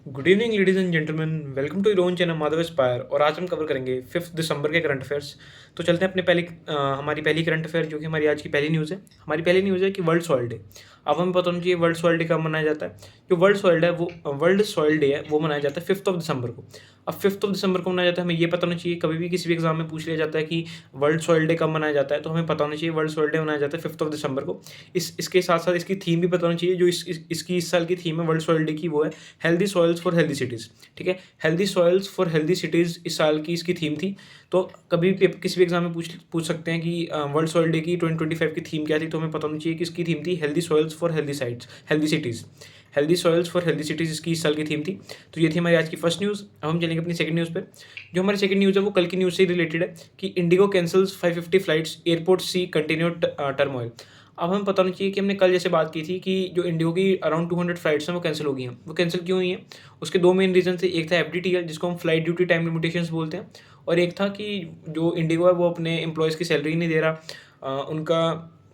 Good evening ladies and gentleman, welcome to your own channel Madhav aspire. और आज हम cover करेंगे 5 दिसंबर के करंट अफेयर्स। तो चलते हैं अपने हमारी पहली करंट अफेयर, जो कि हमारी आज की पहली न्यूज़ है। हमारी पहली न्यूज़ है कि वर्ल्ड सॉइल डे। अब हमें पता होना चाहिए वर्ल्ड सॉइल डे कब मनाया जाता है। जो वर्ल्ड सॉइल डे है वो मनाया जाता है 5 दिसंबर को। अब 5 दिसंबर को मनाया जाता है, हमें ये पता होना चाहिए। कभी भी किसी भी एग्जाम में पूछ लिया जाता है कि वर्ल्ड सॉइल डे कब मनाया जाता है, तो हमें पता होना चाहिए वर्ल्ड सॉइल डे मनाया जाता है 5 दिसंबर को। इसके साथ साथ इसकी थीम भी पता होनी चाहिए। जो इसकी इस साल की थीम है वर्ल्ड सॉइल डे की, वो है healthy soils for healthy cities. ठीक है, healthy soils for healthy cities इस साल की इसकी थीम थी। तो कभी भी किसी भी एग्जाम में पूछ सकते हैं कि वर्ल्ड सॉइल डे की 2025 की थीम क्या थी, तो हमें पता होना चाहिए कि इसकी थीम थी healthy soils for healthy sites, healthy cities. Healthy soils for healthy cities इसकी इस साल की थीम थी। तो ये थी हमारी आज की फर्स्ट न्यूज़। अब हम चलेंगे अपनी सेकंड न्यूज़ पे। जो हमारी सेकंड न्यूज़ है वो कल की न्यूज़ से रिलेटेड है कि इंडिगो कैंसल्स 550 फ्लाइट्स, एयरपोर्ट सी कंटिन्यू टर्मोइल। अब हमें पता होना चाहिए कि हमने कल जैसे बात की थी कि जो इंडिगो की अराउंड 200 फ्लाइट्स हैं वो कैंसिल हो गई हैं। वो कैंसिल क्यों हुई हैं? उसके दो मेन रीज़न थे। एक था एफडीटीएल, जिसको हम फ्लाइट ड्यूटी टाइम लिमिटेशंस बोलते हैं, और एक था कि जो इंडिगो है वो अपने एम्प्लॉयज़ की सैलरी नहीं दे रहा, उनका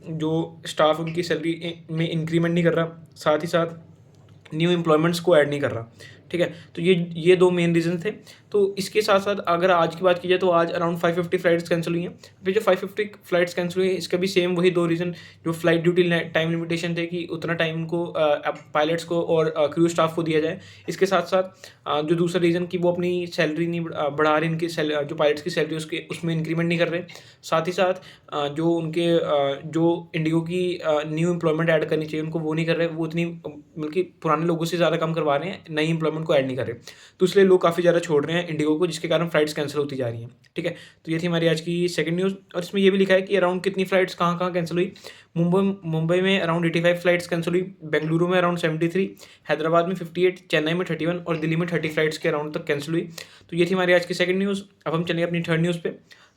जो स्टाफ उनकी सैलरी में इंक्रीमेंट नहीं कर रहा, साथ ही साथ न्यू एम्प्लॉयमेंट्स को ऐड नहीं कर रहा। ठीक है, तो ये दो मेन रीज़न थे। तो इसके साथ साथ अगर आज की बात की जाए तो आज अराउंड 550 फ्लाइट्स कैंसिल हुई हैं। फिर जो 550 फ्लाइट्स कैंसिल हुई हैं, इसका भी सेम वही दो रीज़न, जो फ्लाइट ड्यूटी टाइम लिमिटेशन थे कि उतना टाइम को पायलट्स को और क्रू स्टाफ को दिया जाए। इसके साथ साथ जो दूसरा रीज़न कि वो अपनी सैलरी नहीं बढ़ा रहे, जो पायलट्स की सैलरी उसमें इंक्रीमेंट नहीं कर रहे। साथ ही साथ जो उनके जो इंडिगो की न्यू एम्प्लॉयमेंट ऐड करनी चाहिए उनको वो नहीं कर रहे। वो उतनी बल्कि पुराने लोगों से ज़्यादा कम करवा रहे हैं, नई एम्प्लॉयमेंट को ऐड नहीं कर रहे। तो इसलिए लोग काफ़ी ज़्यादा छोड़ रहे हैं इंडिगो को, जिसके कारण फ्लाइट्स कैंसिल होती जा रही हैं। ठीक है, तो ये थी हमारी आज की सेकंड न्यूज़। और इसमें ये भी लिखा है कि अराउंड कितनी फ्लाइट्स कहाँ कहाँ कैंसिल हुई। मुंबई में अराउंड 85 फ्लाइट्स कैंसिल हुई, बेंगलुरु में अराउंड 73, हैदराबाद में 58, चेन्नई में 31 और दिल्ली में 30 फ्लाइट्स के अराउंड तक कैंसिल हुई। तो ये थी हमारी आज की सेकंड न्यूज़। अब हम चलेंगे अपनी थर्ड न्यूज़ पे।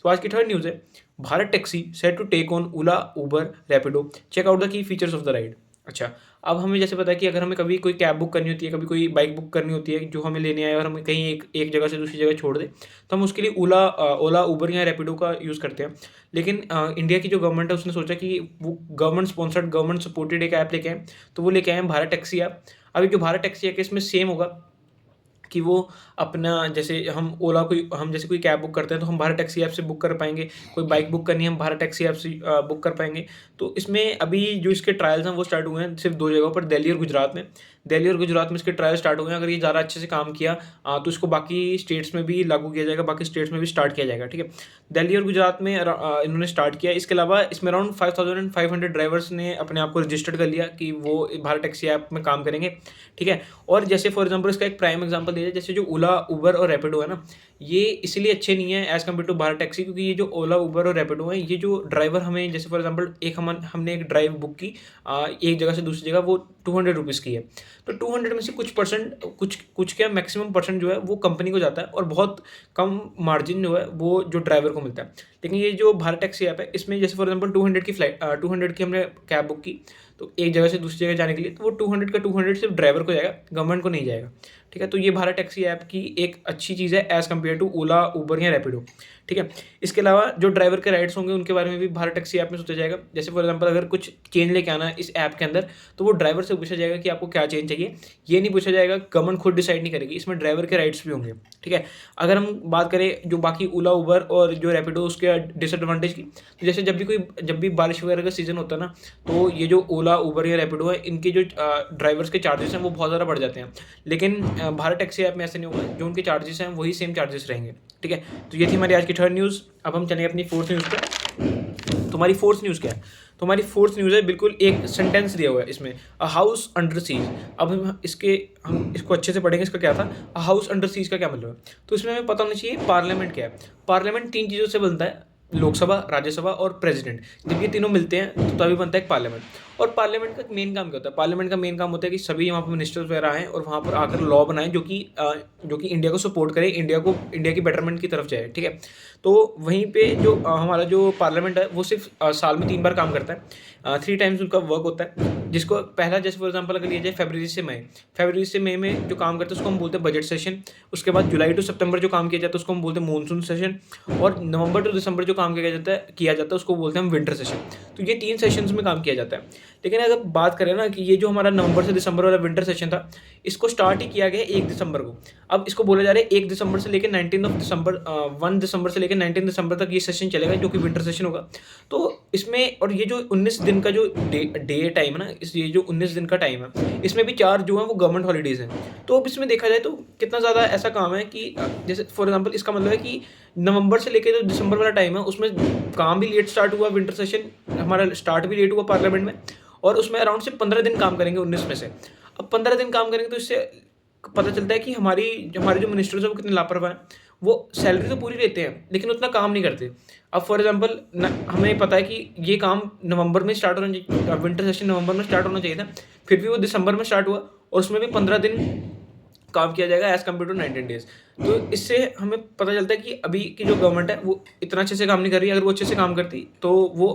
तो आज की थर्ड न्यूज़ है Bharat taxi set to take on Ola, Uber, Rapido, check out the key features of the ride. अच्छा, अब हमें जैसे पता है कि अगर हमें कभी कोई कैब बुक करनी होती है, कभी कोई बाइक बुक करनी होती है जो हमें लेने आए और हमें कहीं एक जगह से दूसरी जगह छोड़ दे, तो हम उसके लिए ओला, उबर या रैपिडो का यूज़ करते हैं। लेकिन इंडिया की जो गवर्नमेंट है उसने सोचा कि वो गवर्नमेंट स्पॉन्सर्ड, गवर्नमेंट सपोर्टेड एक ऐप लेके आए। तो वो लेके आए हैं भारत टैक्सी ऐप। अभी जो भारत टैक्सी ऐप है इसमें सेम होगा कि वो अपना, जैसे हम जैसे कोई कैब बुक करते हैं तो हम भारत टैक्सी ऐप से बुक कर पाएँगे, कोई बाइक बुक करनी है हम भारत टैक्सी ऐप से बुक कर पाएँगे। तो इसमें अभी जो इसके ट्रायल्स हैं वो स्टार्ट हुए हैं सिर्फ 2 जगहों पर, दिल्ली और गुजरात में। दिल्ली और गुजरात में इसके ट्रायल स्टार्ट हुए हैं। अगर ये ज़्यादा अच्छे से काम किया तो इसको बाकी स्टेट्स में भी लागू किया जाएगा, बाकी स्टेट्स में भी स्टार्ट किया जाएगा। ठीक है, दिल्ली और गुजरात में इन्होंने स्टार्ट किया। इसके अलावा इसमें अराउंड 5500 ड्राइवर्स ने अपने आप को रजिस्टर्ड कर लिया कि वो भारत टैक्सी ऐप में काम करेंगे। ठीक है, और जैसे फॉर एग्जांपल इसका एक प्राइम एग्जांपल दिया जाए, जैसे जो ओला, उबर और रैपिडो है ना, ये इसलिए अच्छे नहीं है as compare to Bharat taxi, क्योंकि ये जो ओला, उबर और रैपिडो हैं, ये जो ड्राइवर हमें, जैसे फॉर एग्जांपल हमने एक ड्राइव बुक की एक जगह से दूसरी जगह, वो 200 रुपीज़ की है। तो 200 में से कुछ क्या मैक्सिमम परसेंट जो है वो कंपनी को जाता है, और बहुत कम मार्जिन जो है वो जो ड्राइवर को मिलता है। लेकिन ये जो भारत टैक्सी ऐप है, इसमें जैसे फॉर एग्जांपल 200 की हमने कैब बुक की, तो एक जगह से दूसरी जगह जाने के लिए, तो वो 200 का 200 सिर्फ ड्राइवर को जाएगा, गवर्नमेंट को नहीं जाएगा। ठीक है, तो ये भारत टैक्सी ऐप की एक अच्छी चीज़ है एज़ कम्पेयर टू ओला, उबर या रैपिडो। ठीक है, इसके अलावा जो ड्राइवर के राइट्स होंगे उनके बारे में भी भारत टैक्सी ऐप में सोचा जाएगा। जैसे फॉर एग्जांपल अगर कुछ चेंज लेके आना है इस ऐप के अंदर, तो वो ड्राइवर से पूछा जाएगा कि आपको क्या चेंज चाहिए। ये नहीं पूछा जाएगा, गवर्नमेंट खुद डिसाइड नहीं करेगी, इसमें ड्राइवर के राइट्स भी होंगे। ठीक है, अगर हम बात करें जो बाकी ओला, उबर और जो रैपिडो उसके डिसएडवांटेज की, तो जैसे जब भी बारिश वगैरह का सीज़न होता है ना, तो ये जो ओला, उबर या रैपिडो है, इनके जो ड्राइवर्स के चार्जेस हैं वो बहुत ज़्यादा बढ़ जाते हैं। लेकिन भारत टैक्सी ऐप में ऐसा नहीं होगा, जो उनके चार्जेस हैं वही सेम चार्जेस रहेंगे। ठीक है, तो ये थी हमारी आज की थर्ड न्यूज़। अब हम चलेंगे अपनी फोर्थ न्यूज़ पे। तो हमारी फोर्थ न्यूज़ क्या है? तो हमारी फोर्थ न्यूज़ है, बिल्कुल एक सेंटेंस दिया हुआ है इसमें, अ हाउस अंडर सीज। अब हम इसको अच्छे से पढ़ेंगे, इसका क्या था, अ हाउस अंडर सीज का क्या मतलब है। तो इसमें हमें पता होना चाहिए पार्लियामेंट क्या है। पार्लियामेंट 3 चीज़ों से बनता है, लोकसभा, राज्यसभा और प्रेसिडेंट। जब ये तीनों मिलते हैं तो तभी बनता है एक पार्लियामेंट। और पार्लियामेंट का मेन काम क्या होता है? पार्लियामेंट का मेन काम होता है कि सभी वहाँ पर मिनिस्टर्स वगैरह आएँ और वहाँ पर आकर लॉ बनाएं जो कि इंडिया को सपोर्ट करे, इंडिया की बेटरमेंट की तरफ जाए। ठीक है, तो वहीं पे जो हमारा जो पार्लियामेंट है वो सिर्फ साल में 3 बार काम करता है। 3 टाइम्स उनका वर्क होता है, जिसको पहला जैसे फॉर एग्जांपल अगर लिया जाए फरवरी से मई में जो काम करते हैं उसको हम बोलते हैं बजट सेशन। उसके बाद जुलाई टू सितंबर जो काम किया जाता है उसको हम बोलते हैं मॉनसून सेशन, और नवंबर टू दिसंबर जो काम किया जाता है उसको बोलते हैं हम विंटर सेशन। तो ये 3 सेशंस में काम किया जाता है। लेकिन अगर बात करें ना कि ये जो हमारा नवंबर से दिसंबर वाला विंटर सेशन था, इसको स्टार्ट ही किया गया 1 दिसंबर को। अब इसको बोला जा रहा है 1 दिसंबर से लेकर 1 दिसंबर से लेकर 19 दिसंबर तक ये सेशन चलेगा, जो कि विंटर सेशन होगा। तो इसमें और ये जो 19 दिन का जो डे टाइम है ना, ये जो 19 दिन का टाइम है, इसमें भी 4 जो है वो गवर्नमेंट हॉलीडेज हैं। तो अब इसमें देखा जाए तो कितना ज़्यादा ऐसा काम है कि जैसे फॉर एग्जांपल इसका मतलब है कि नवंबर से लेकर जो दिसंबर वाला टाइम है उसमें काम भी लेट स्टार्ट हुआ, विंटर सेशन हमारा स्टार्ट भी लेट हुआ पार्लियामेंट में, और उसमें अराउंड से 15 दिन काम करेंगे 19 में से। अब 15 दिन काम करेंगे तो इससे पता चलता है कि हमारे जो मिनिस्टर्स हैं वो कितने लापरवाह हैं। वो सैलरी तो पूरी लेते हैं लेकिन उतना काम नहीं करते। अब फॉर एग्जांपल हमें पता है कि ये काम नवंबर में स्टार्ट होना चाहिए, विंटर सेशन नवंबर में स्टार्ट होना चाहिए था, फिर भी वो दिसंबर में स्टार्ट हुआ और उसमें भी 15 दिन काम किया जाएगा एज़ कम्पेयर टू 19 डेज़। तो इससे हमें पता चलता है कि अभी की जो गवर्नमेंट है वो इतना अच्छे से काम नहीं कर रही है। अगर वो अच्छे से काम करती तो वो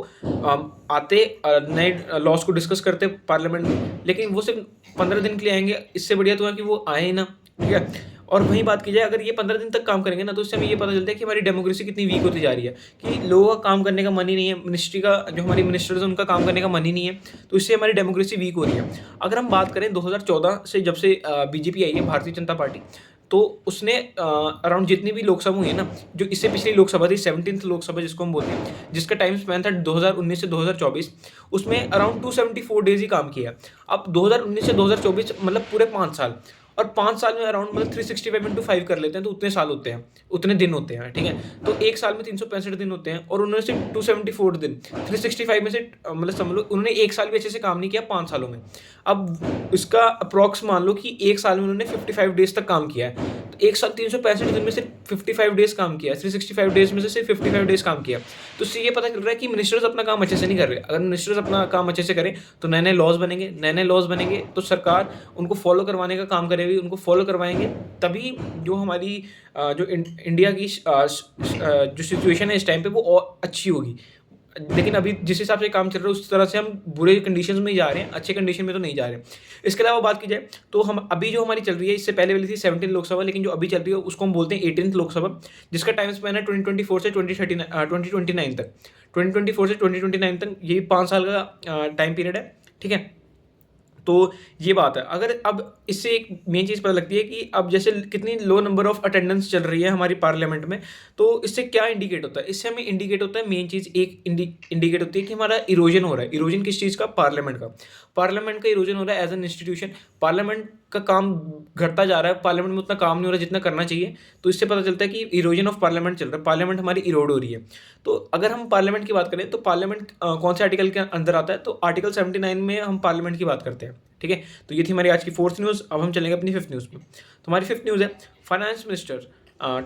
आते नए लॉज को डिस्कस करते पार्लियामेंट में, लेकिन वो सिर्फ 15 दिन के लिए आएंगे। इससे बढ़िया तो है कि वो आए ही ना, ठीक है। और वहीं बात की जाए, अगर ये 15 दिन तक काम करेंगे ना, तो इससे हमें ये पता चलता है कि हमारी डेमोक्रेसी कितनी वीक होती जा रही है, कि लोगों का काम करने का मन ही नहीं है, मिनिस्ट्री का जो हमारी मिनिस्टर्स हैं उनका काम करने का मन ही नहीं है। तो इससे हमारी डेमोक्रेसी वीक हो रही है। अगर हम बात करें 2014 से, जब से बीजेपी आई है, भारतीय जनता पार्टी, तो उसने अराउंड जितनी भी लोकसभा हुई है ना, जो इससे पिछली लोकसभा थी 17th लोकसभा जिसको हम बोलते हैं, जिसका टाइम स्पैन था 2019 से 2024, उसमें अराउंड 274 डेज ही काम किया। अब 2019 से 2024 मतलब पूरे 5 साल, और 5 साल में अराउंड मतलब 365 इंटू 5 कर लेते हैं तो उतने साल होते हैं, उतने दिन होते हैं, ठीक है। तो एक साल में 365 दिन होते हैं, और उन्होंने सिर्फ 274 दिन 365 में से मतलब समझ लो उन्होंने एक साल भी अच्छे से काम नहीं किया 5 सालों में। अब इसका अप्रॉक्स मान लो कि एक साल में उन्होंने 55 डेज तक काम किया है। तो एक साल 365 दिन में सिर्फ 55 डेज काम किया है, 365 डेज में से सिर्फ 55 डेज काम किया। तो इससे ये पता चल रहा है कि मिनिस्टर्स अपना काम अच्छे से नहीं कर रहे। अगर मिनिस्टर्स अपना काम अच्छे से करें तो नए नए लॉज बनेंगे तो सरकार उनको फॉलो करवाने का काम करेगी, उनको फॉलो करवाएंगे, तभी जो हमारी जो इंडिया की जो सिचुएशन है इस टाइम पे वो और अच्छी होगी। लेकिन अभी जिस हिसाब से काम चल रहा है उस तरह से हम बुरे कंडीशंस में ही जा रहे हैं, अच्छे कंडीशन में तो नहीं जा रहे हैं। इसके अलावा बात की जाए तो हम अभी जो हमारी चल रही है, इससे पहले वाली थी 17 लोकसभा, लेकिन जो अभी चल रही है उसको हम बोलते हैं 18th लोकसभा, जिसका टाइम स्पैन है 2024 से 2029 तक। 2024 से 2029 तक ये 5 साल का टाइम पीरियड है, ठीक है। तो ये बात है। अगर अब इससे एक मेन चीज़ पता लगती है कि अब जैसे कितनी लो नंबर ऑफ अटेंडेंस चल रही है हमारी पार्लियामेंट में, तो इससे क्या इंडिकेट होता है? इससे हमें इंडिकेट होता है, मेन चीज़ एक इंडिकेट होती है कि हमारा इरोजन हो रहा है। इरोजन किस चीज़ का? पार्लियामेंट का इरोजन हो रहा है एज एन इंस्टीट्यूशन। पार्लियामेंट का काम घटता जा रहा है, पार्लियामेंट में उतना काम नहीं हो रहा जितना करना चाहिए। तो इससे पता चलता है कि इरोजन ऑफ पार्लियामेंट चल रहा है, पार्लियामेंट हमारी इरोड हो रही है। तो अगर हम पार्लियामेंट की बात करें तो पार्लियामेंट कौन से आर्टिकल के अंदर आता है? तो आर्टिकल 79 में हम पार्लियामेंट की बात करते हैं, ठीक है। तो ये थी हमारी आज की 4th न्यूज़। अब हम चलेंगे अपनी 5th न्यूज़ पे। तो हमारी 5th न्यूज़ है, finance minister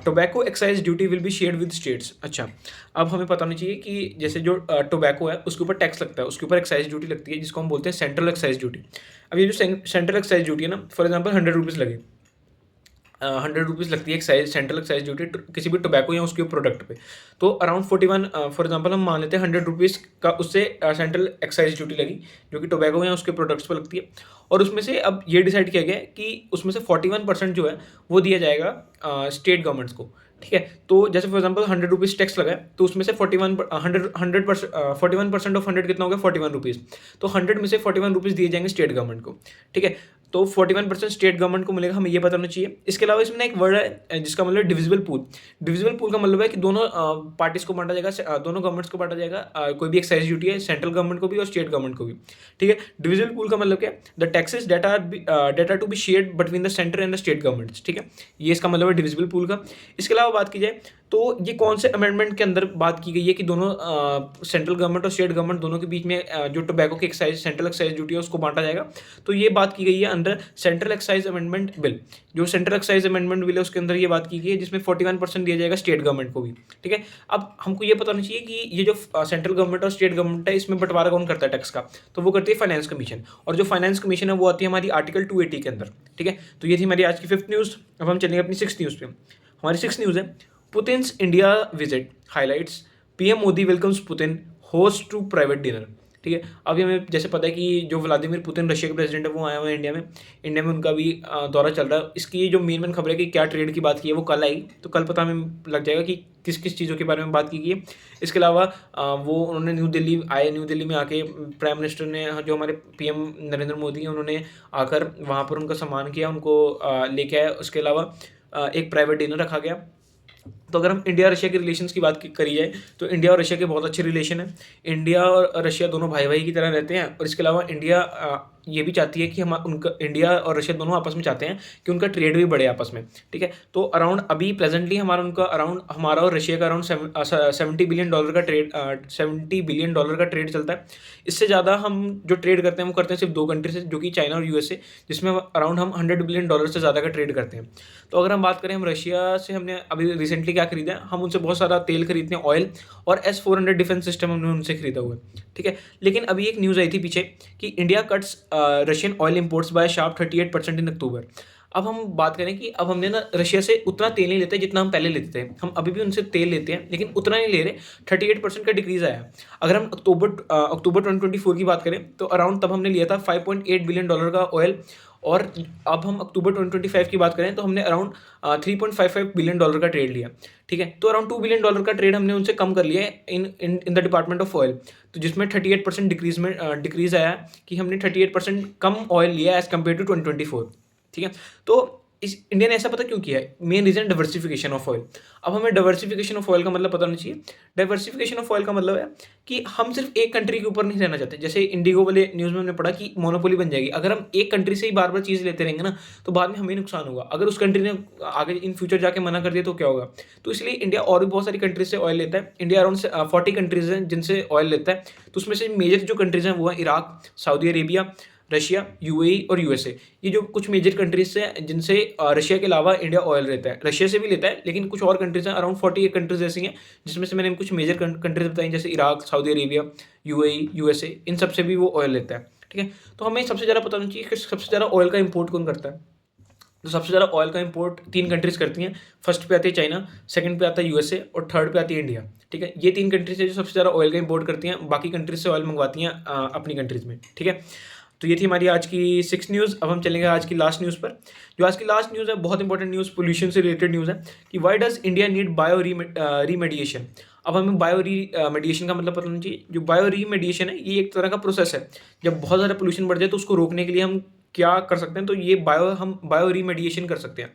tobacco excise duty will be shared with states. अच्छा, अब हमें पता होना चाहिए कि जैसे जो टोबैको है उसके ऊपर टैक्स लगता है, उसके ऊपर एक्साइज ड्यूटी लगती है, जिसको हम बोलते हैं सेंट्रल एक्साइज ड्यूटी। अब ये जो सेंट्रल एक्साइज ड्यूटी है ना, फॉर एग्जाम्पल 100 रुपीज़ लगे, 100 रुपीज़ लगती है एक्साइज, सेंट्रल एक्साइज ड्यूटी किसी भी टोबैको या उसके प्रोडक्ट पे। तो अराउंड 41 फॉर एग्जांपल हम मान लेते हैं 100 रुपीज़ का उससे सेंट्रल एक्साइज ड्यूटी लगी, जो कि टोबैको या उसके प्रोडक्ट्स पर लगती है। और उसमें से अब ये डिसाइड किया गया है कि उसमें से 41% जो है वो दिया जाएगा स्टेट गवर्नमेंट्स को, ठीक है। तो जैसे फॉर एग्जांपल 100 रुपीज़ टैक्स लगा है, तो उसमें से 41% ऑफ 100 कितना हो गया? 41 रुपीज़। तो 100 में से 41 रुपीज़ दिए जाएंगे स्टेट गवर्नमेंट को, ठीक है। तो 41% स्टेट गवर्नमेंट को मिलेगा, हमें ये पता होना चाहिए। इसके अलावा इसमें एक वर्ड है जिसका मतलब डिविजिबल पूल। डिविजिबल पूल का मतलब है कि दोनों पार्टीज को बांटा जाएगा, दोनों गवर्नमेंट्स को बांटा जाएगा। कोई भी एक्साइज ड्यूटी है सेंट्रल गवर्नमेंट को भी और स्टेट गवर्नमेंट को भी, ठीक है। डिविजिबल पूल का मतलब क्या है? The taxes that are to be shared between the centre and the state governments, ठीक है। ये इसका मतलब है डिविजिबल पूल का। इसके अलावा बात की जाए तो ये कौन से अमेंडमेंट के अंदर बात की गई है कि दोनों सेंट्रल गवर्नमेंट और स्टेट गवर्नमेंट दोनों के बीच में जो टोबैको की एक्साइज सेंट्रल एक्साइज ड्यूटी है उसको बांटा जाएगा। तो ये बात की गई है under central excise amendment bill. जो सेंट्रल एक्साइज अमेंडमेंट बिल है उसके अंदर ये बात की गई है, जिसमें 41% दिया जाएगा स्टेट गवर्नमेंट को भी, ठीक है। अब हमको ये पता होना चाहिए कि ये जो सेंट्रल गवर्नमेंट और स्टेट गवर्नमेंट है इसमें बंटवारा कौन करता है टैक्स का? तो वो करती है फाइनेंस कमीशन, और जो फाइनेंस कमीशन है वो आती है हमारी आर्टिकल 280 के अंदर, ठीक है। तो ये थी हमारी आज की 5th न्यूज़। अब हम चलेंगे अपनी 6th न्यूज़ पे। हमारी 6th न्यूज़ है, Putin's India visit highlights, PM Modi welcomes Putin host to private dinner. ठीक है। अभी हमें जैसे पता है कि जो व्लादिमीर पुतिन रशिया के प्रेसिडेंट है वो आए हुए हैं इंडिया में उनका भी दौरा चल रहा है। इसकी जो मेन खबर है कि क्या ट्रेड की बात की है वो कल आएगी, तो कल पता हमें लग जाएगा कि किस किस चीज़ों के बारे में बात की गई है। इसके अलावा वो उन्होंने न्यू दिल्ली में आके प्राइम मिनिस्टर ने, जो हमारे पीएम नरेंद्र मोदी हैं, उन्होंने आकर वहाँ पर उनका सम्मान किया, उनको लेके आया। उसके अलावा एक प्राइवेट डिनर रखा गया। तो अगर हम इंडिया रशिया के रिलेशंस की बात करी जाए तो इंडिया और रशिया के बहुत अच्छे रिलेशन है। इंडिया और रशिया दोनों भाई भाई की तरह रहते हैं, और इसके अलावा इंडिया ये भी चाहती है कि हम उनका, इंडिया और रशिया दोनों आपस में चाहते हैं कि उनका ट्रेड भी बढ़े आपस में, ठीक है। तो अराउंड अभी प्रेजेंटली हमारा और रशिया का अराउंड $70 बिलियन का ट्रेड चलता है। इससे ज़्यादा हम जो ट्रेड करते हैं वो करते हैं सिर्फ 2 कंट्री से, जो कि चाइना और यूएसए, जिसमें अराउंड हम $100 बिलियन से ज़्यादा का ट्रेड करते हैं। तो अगर हम बात करें, हम रशिया से हमने अभी रिसेंटली क्या खरीदा है, हम उनसे बहुत सारा तेल खरीदते हैं, ऑयल, और S-400 डिफेंस सिस्टम हमने उनसे खरीदा हुआ है, ठीक है। लेकिन अभी एक न्यूज़ आई थी पीछे कि India cuts Russian oil imports bye sharp 38% इन अक्टूबर। अब हम बात करें कि अब हमने ना रशिया से उतना तेल नहीं लेते जितना हम पहले लेते थे। हम अभी भी उनसे तेल लेते हैं लेकिन उतना नहीं ले रहे। 38% का डिक्रीज आया है। अगर हम अक्टूबर 2024 की बात करें तो अराउंड तब हमने लिया था $5.8 बिलियन का ऑयल, और अब हम अक्टूबर 2025 की बात करें तो हमने अराउंड $3.55 बिलियन का ट्रेड लिया, ठीक है। तो अराउंड $2 बिलियन का ट्रेड हमने उनसे कम कर लिया है in the department of oil. तो जिसमें 38% डिक्रीज आया है कि हमने 38% कम ऑयल लिया एज कम्पेयर टू 2024, ठीक है। तो इस इंडिया ने ऐसा पता क्यों किया है? Main reason diversification of oil. अब हमें डाइवर्सिफिकेशन ऑफ ऑयल का मतलब पता होना चाहिए। डाइवर्सिफिकेशन ऑफ ऑयल का मतलब है कि हम सिर्फ एक कंट्री के ऊपर नहीं रहना चाहते। जैसे इंडिगो वाले न्यूज़ में हमने पढ़ा कि मोनोपोली बन जाएगी। अगर हम एक कंट्री से ही बार बार चीज़ लेते रहेंगे ना, तो बाद में हमें नुकसान होगा। अगर उस कंट्री ने आगे इन फ्यूचर जाके मना कर दिया तो क्या होगा? तो इसलिए इंडिया और भी बहुत सारी कंट्रीज से ऑयल लेता है। इंडिया अराउंड 40 कंट्रीज हैं जिनसे ऑयल लेता है। तो उसमें से मेजर जो कंट्रीज हैं वो है Iraq, Saudi Arabia, Russia, UAE और यूएसए। ये जो कुछ मेजर कंट्रीज हैं जिनसे रशिया के अलावा इंडिया ऑयल लेता है। रशिया से भी लेता है लेकिन कुछ और कंट्रीज हैं, अराउंड 48 कंट्रीज ऐसी हैं जिसमें से मैंने कुछ मेजर कंट्रीज बताई, जैसे Iraq, Saudi Arabia, UAE, USA, इन सब से भी वो ऑयल लेता है, ठीक है। तो हमें सबसे ज़्यादा पता होना चाहिए कि सबसे ज़्यादा ऑयल का इंपोर्ट कौन करता है। तो सबसे ज़्यादा ऑयल का इंपोर्ट 3 कंट्रीज करती हैं। फर्स्ट पे आती है चाइना, सेकंड पे आता है यूएसए और थर्ड पे आती है इंडिया, ठीक है। ये 3 कंट्रीज है जो सबसे ज़्यादा ऑयल का इंपोर्ट करती हैं। बाकी कंट्रीज से ऑयल मंगवाती हैं अपनी कंट्रीज में, ठीक है। तो ये थी हमारी आज की 6 न्यूज़। अब हम चलेंगे आज की लास्ट न्यूज़ पर। जो आज की लास्ट न्यूज़ है बहुत इंपॉर्टेंट न्यूज़, पोल्यूशन से रिलेटेड न्यूज़ है कि why does India need bioremediation. अब हमें बायो रीमेडिएशन का मतलब पता होना चाहिए। जो बायो रीमेडिएशन है ये एक तरह का प्रोसेस है। जब बहुत ज़्यादा पोल्यूशन बढ़ जाए तो उसको रोकने के लिए हम क्या कर सकते हैं, तो ये हम बायो रीमेडिएशन कर सकते हैं।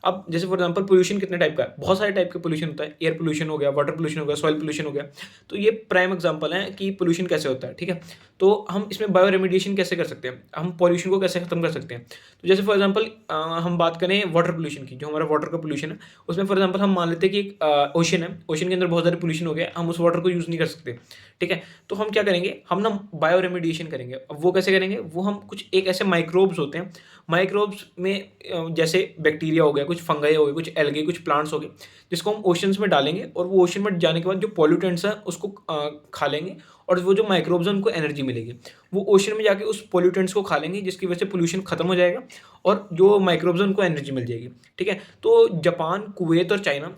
अब जैसे फॉर एग्जांपल पोल्यूशन कितने टाइप का है, बहुत सारे टाइप का पोल्यूशन होता है। एयर पोल्यूशन हो गया, वाटर पोल्यूशन हो गया, सॉइल पोल्यूशन हो गया। तो ये प्राइम एग्जांपल है कि पोल्यूशन कैसे होता है, ठीक है। तो हम इसमें बायो रेमिडिएशन कैसे कर सकते हैं, हम पॉल्यूशन को कैसे खत्म कर सकते हैं। तो जैसे फॉर एग्जांपल हम बात करें वाटर पोल्यूशन की, जो हमारा वाटर का पोल्यूशन है उसमें फॉर एग्जांपल हम मान लेते हैं कि एक ओशन है, ओशन के अंदर बहुत सारे पोल्यूशन हो गया, हम उस वाटर को यूज़ नहीं कर सकते, ठीक है। तो हम क्या करेंगे, हम ना बायो रेमिडिएशन करेंगे। अब वो कैसे करेंगे, वो हम कुछ एक ऐसे माइक्रोब्स होते हैं, माइक्रोब्स में जैसे बैक्टीरिया हो गया, कुछ फंगाई हो गए, कुछ एल्गे, कुछ प्लांट्स हो गए, जिसको हम ओशंस में डालेंगे और वो ओशन में जाने के बाद जो पॉल्यूटेंट्स हैं उसको खा लेंगे, और वो जो माइक्रोब्स हैं उनको एनर्जी मिलेगी। वो ओशन में जाके उस पॉल्यूटेंट्स को खा लेंगे जिसकी वजह से पोल्यूशन खत्म हो जाएगा और जो माइक्रोब्स हैं उनको एनर्जी मिल जाएगी, ठीक है। तो जापान, कुवैत और चाइना,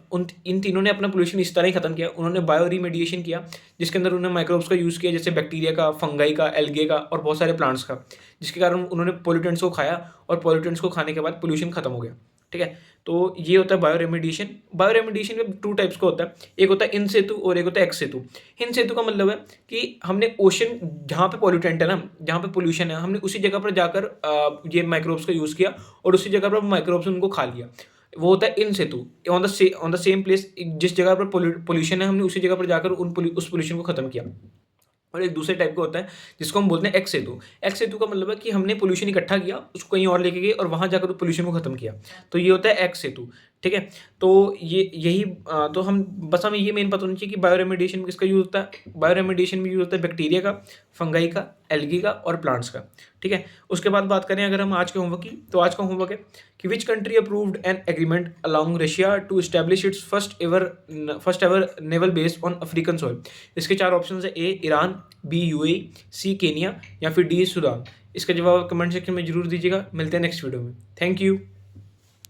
इन तीनों ने अपना पोल्यूशन इस तरह ही खत्म किया। उन्होंने बायो रीमेडिएशन किया जिसके अंदर उन्होंने माइक्रोब्स का यूज़ किया, जैसे बैक्टीरिया का, फंगाई का, एल्गे का और बहुत सारे प्लांट्स का, जिसके कारण उन्होंने पॉल्यूटेंट्स को खाया और पॉल्यूटेंट्स को खाने के बाद पोल्यूशन खत्म हो गया, ठीक है। तो ये होता है बायो रेमिडिएशन। बायो रेमिडिएशन में 2 टाइप्स का होता है, एक होता है इन सेतु और एक होता है एक्स सेतु। इन सेतु का मतलब है कि हमने ओशन, जहाँ पे पॉल्यूटेंट है ना, जहाँ पे पोल्यूशन है, हमने उसी जगह पर जाकर ये माइक्रोब्स का यूज़ किया और उसी जगह पर माइक्रोब्स उनको खा लिया। वो होता है इन सेतु, ऑन द सेम प्लेस। जिस जगह पर पोल्यूशन है हमने उसी जगह पर जाकर उस पोल्यूशन को खत्म किया। और एक दूसरे टाइप का होता है जिसको हम बोलते हैं एक्स सेतु। एक्स सेतु का मतलब है कि हमने पोल्यूशन इकट्ठा किया, उसको कहीं और लेके गए और वहाँ जाकर पोल्यूशन को खत्म किया। तो ये होता है एक्स सेतु, ठीक है। तो यही तो हमें ये मेन पता होना चाहिए कि बायो रेमिडिएशन में किसका यूज़ होता है। बायो रेमिडिएशन में यूज़ होता है बैक्टीरिया का, फंगाई का, एल्गी का और प्लांट्स का, ठीक है। उसके बाद बात करें अगर हम आज के होमवर्क की, तो आज का होमवर्क है कि which country approved an agreement allowing Russia to establish its first ever naval base on African soil. इसके 4 ऑप्शन है, A Iran, B UAE, C Kenya या फिर डी सूडान। इसका जवाब कमेंट सेक्शन में जरूर दीजिएगा। मिलते हैं नेक्स्ट वीडियो में। Thank you.